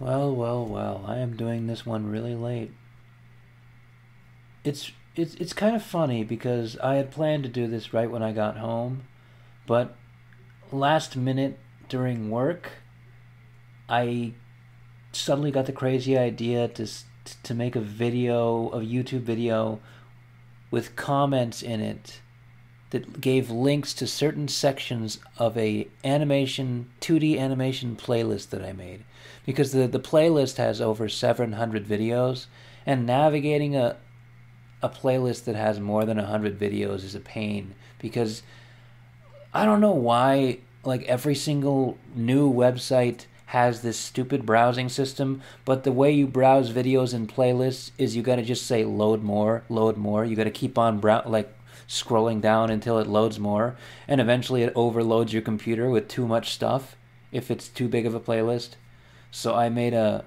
Well, well, well. I am doing this one really late. It's kind of funny because I had planned to do this right when I got home, but last minute during work, I suddenly got the crazy idea to make a YouTube video with comments in it that gave links to certain sections of a animation 2D animation playlist that I made, because the playlist has over 700 videos, and navigating a playlist that has more than 100 videos is a pain, because I don't know why, like, every single new website has this stupid browsing system, but the way you browse videos and playlists is you got to just say load more, load more. You got to keep on scrolling down until it loads more, and eventually it overloads your computer with too much stuff if it's too big of a playlist. So I made a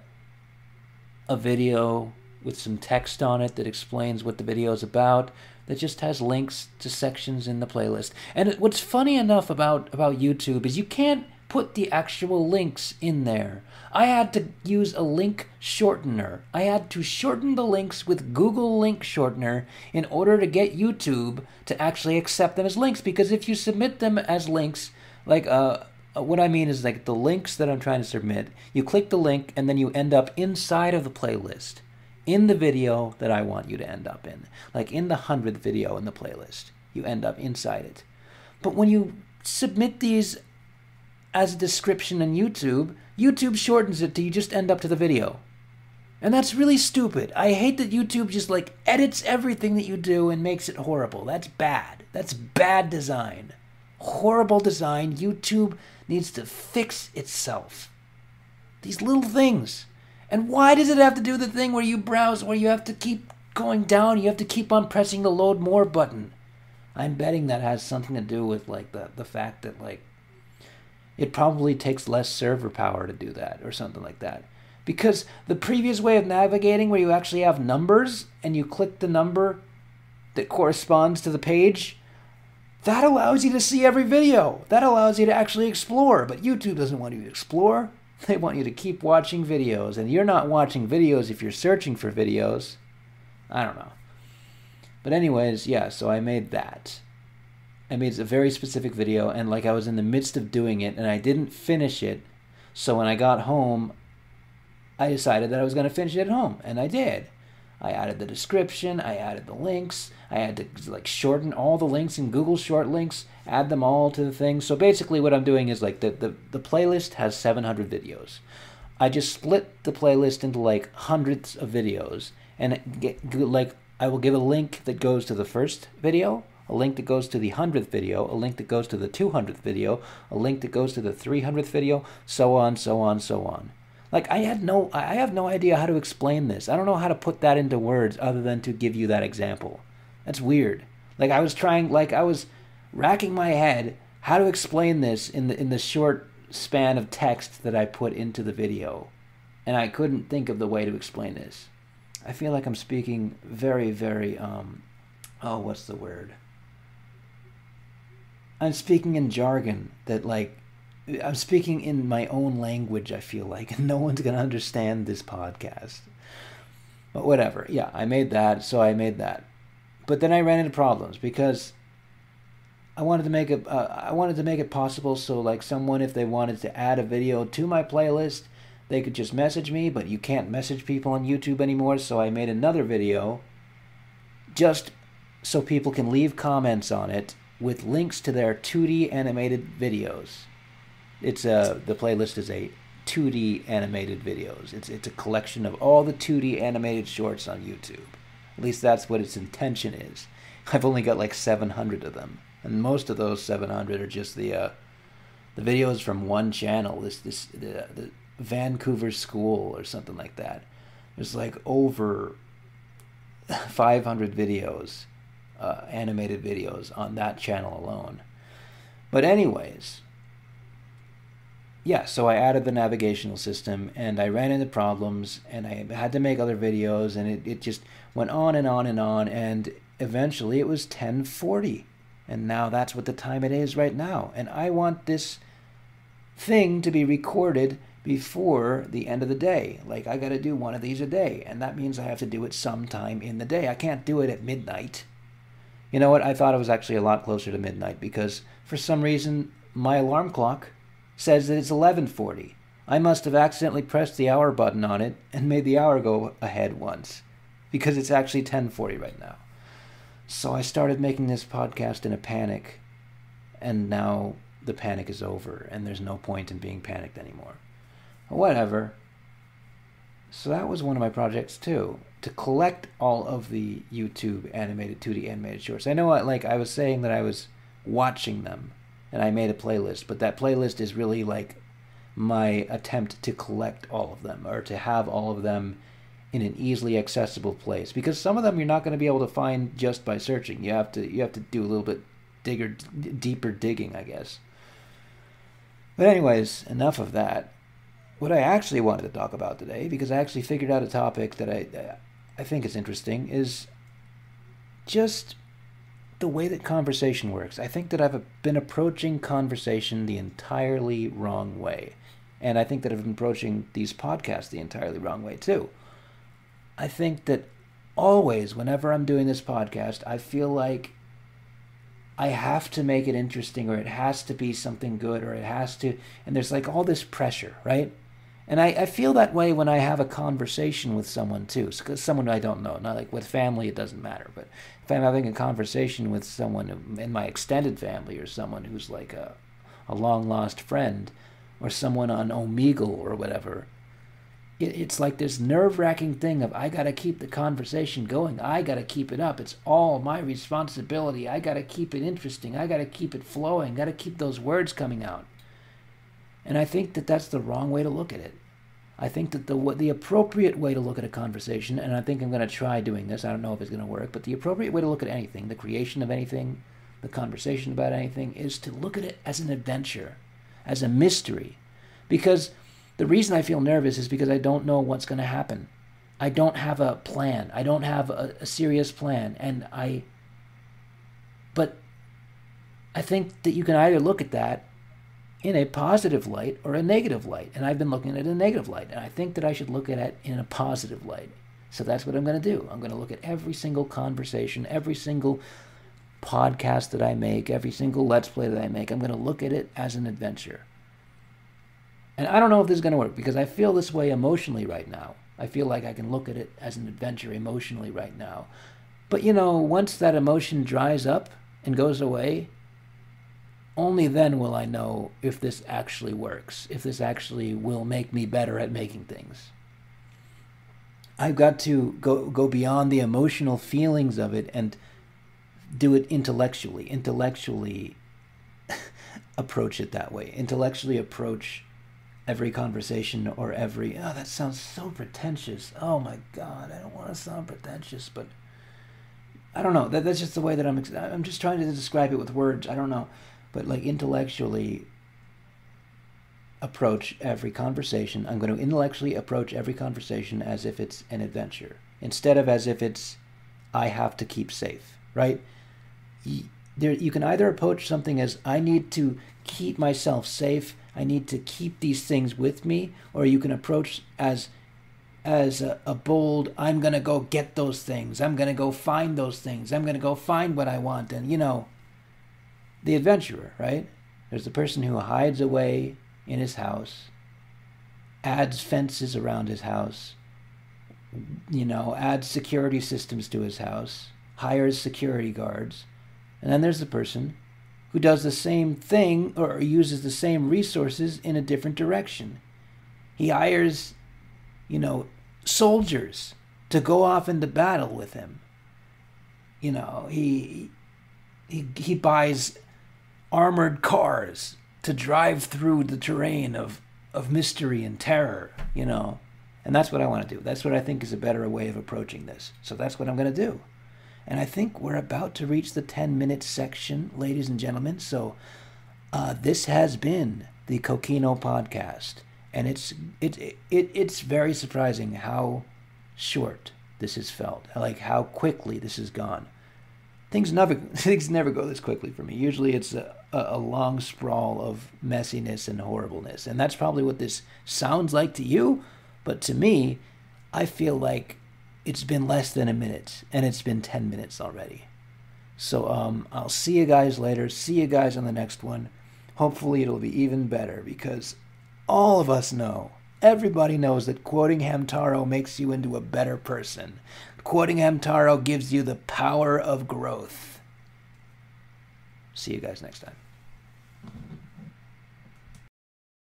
video with some text on it that explains what the video is about, that just has links to sections in the playlist. And what's funny enough about YouTube is you can't put the actual links in there. I had to use a link shortener. I had to shorten the links with Google Link Shortener in order to get YouTube to actually accept them as links, because if you submit them as links, like what I mean is, like, the links that I'm trying to submit, you click the link and then you end up inside of the playlist, in the video that I want you to end up in. Like in the 100th video in the playlist, you end up inside it. But when you submit these as a description in YouTube, YouTube shortens it till you just end up to the video. And that's really stupid. I hate that YouTube just, like, edits everything that you do and makes it horrible. That's bad. That's bad design. Horrible design. YouTube needs to fix itself. These little things. And why does it have to do the thing where you browse, where you have to keep going down, you have to keep on pressing the load more button? I'm betting that has something to do with, like, the fact that, like, it probably takes less server power to do that or something like that. Because the previous way of navigating, where you actually have numbers and you click the number that corresponds to the page, that allows you to see every video. That allows you to actually explore. But YouTube doesn't want you to explore. They want you to keep watching videos. And you're not watching videos if you're searching for videos. I don't know. But anyways, yeah, so I made that. I made a very specific video, and, like, I was in the midst of doing it, and I didn't finish it. So when I got home, I decided that I was going to finish it at home, and I did. I added the description, I added the links, I had to, like, shorten all the links in Google Short Links, add them all to the thing. So basically what I'm doing is, like, the playlist has 700 videos. I just split the playlist into, like, hundreds of videos, and I will give a link that goes to the first video, a link that goes to the 100th video, a link that goes to the 200th video, a link that goes to the 300th video, so on, so on, so on. Like, I have no idea how to explain this. I don't know how to put that into words other than to give you that example. That's weird. Like, I was racking my head how to explain this in the short span of text that I put into the video, and I couldn't think of the way to explain this. I feel like I'm speaking very, very what's the word? I'm speaking in jargon that, like, I'm speaking in my own language, I feel like, and no one's going to understand this podcast. But whatever. Yeah, I made that, so I made that. But then I ran into problems because I wanted to make it possible so, like, someone, if they wanted to add a video to my playlist, they could just message me, but you can't message people on YouTube anymore, so I made another video just so people can leave comments on it with links to their 2D animated videos. The playlist is a 2D animated videos. It's a collection of all the 2D animated shorts on YouTube. At least that's what its intention is. I've only got like 700 of them, and most of those 700 are just the videos from one channel. The Vancouver School or something like that. There's like over 500 videos, animated videos on that channel alone. But anyways, yeah, so I added the navigational system, and I ran into problems, and I had to make other videos, and it just went on and on and on, and eventually it was 10:40, and now that's what the time it is right now, and I want this thing to be recorded before the end of the day. Like, I got to do one of these a day, and that means I have to do it sometime in the day. I can't do it at midnight. You know what? I thought it was actually a lot closer to midnight because for some reason my alarm clock says that it's 11:40. I must have accidentally pressed the hour button on it and made the hour go ahead once because it's actually 10:40 right now. So I started making this podcast in a panic, and now the panic is over and there's no point in being panicked anymore. Whatever. So that was one of my projects too, to collect all of the YouTube animated 2D animated shorts. I know, like I was saying that I was watching them and I made a playlist, but that playlist is really like my attempt to collect all of them, or to have all of them in an easily accessible place, because some of them you're not going to be able to find just by searching. You have to do a little bit deeper digging, I guess. But anyways, enough of that. What I actually wanted to talk about today, because I actually figured out a topic that I think is interesting, is just the way that conversation works. I think that I've been approaching conversation the entirely wrong way. And I think that I've been approaching these podcasts the entirely wrong way too. I think that always, whenever I'm doing this podcast, I feel like I have to make it interesting, or it has to be something good, or it has to, and there's like all this pressure, right? And I feel that way when I have a conversation with someone too, because someone I don't know. Not like with family, it doesn't matter. But if I'm having a conversation with someone in my extended family, or someone who's like a long-lost friend, or someone on Omegle or whatever, it's like this nerve-wracking thing of, I got to keep the conversation going. I got to keep it up. It's all my responsibility. I got to keep it interesting. I got to keep it flowing. Got to keep those words coming out. And I think that that's the wrong way to look at it. I think that the appropriate way to look at a conversation, and I think I'm going to try doing this, I don't know if it's going to work, but the appropriate way to look at anything, the creation of anything, the conversation about anything, is to look at it as an adventure, as a mystery. Because the reason I feel nervous is because I don't know what's going to happen. I don't have a plan. I don't have a serious plan. But I think that you can either look at that in a positive light or a negative light. And I've been looking at it in a negative light. And I think that I should look at it in a positive light. So that's what I'm going to do. I'm going to look at every single conversation, every single podcast that I make, every single Let's Play that I make. I'm going to look at it as an adventure. And I don't know if this is going to work, because I feel this way emotionally right now. I feel like I can look at it as an adventure emotionally right now. But, once that emotion dries up and goes away, only then will I know if this actually works, if this actually will make me better at making things. I've got to go beyond the emotional feelings of it and do it intellectually approach it that way, intellectually approach every conversation, or that sounds so pretentious. Oh my God, I don't want to sound pretentious, but I don't know. That's just the way that I'm just trying to describe it with words. I don't know. But like intellectually approach every conversation. I'm going to intellectually approach every conversation as if it's an adventure, instead of as if it's, I have to keep safe, right? You can either approach something as, I need to keep myself safe, I need to keep these things with me, or you can approach as a bold, I'm going to go get those things, I'm going to go find those things, I'm going to go find what I want. And the adventurer, right? There's the person who hides away in his house, adds fences around his house, adds security systems to his house, hires security guards. And then there's the person who does the same thing, or uses the same resources in a different direction. He hires, soldiers to go off into battle with him. He buys armored cars to drive through the terrain of mystery and terror, And that's what I want to do. That's what I think is a better way of approaching this. So that's what I'm going to do. And I think we're about to reach the 10-minute section, ladies and gentlemen. So this has been the Kokino podcast. And it's very surprising how short this has felt. Like how quickly this has gone. Things never go this quickly for me. Usually it's a long sprawl of messiness and horribleness. And that's probably what this sounds like to you, but to me, I feel like it's been less than a minute, and it's been 10 minutes already. So I'll see you guys later. See you guys on the next one. Hopefully it'll be even better, because all of us know, everybody knows, that quoting Hamtaro makes you into a better person. Quoting Hamtaro gives you the power of growth. See you guys next time.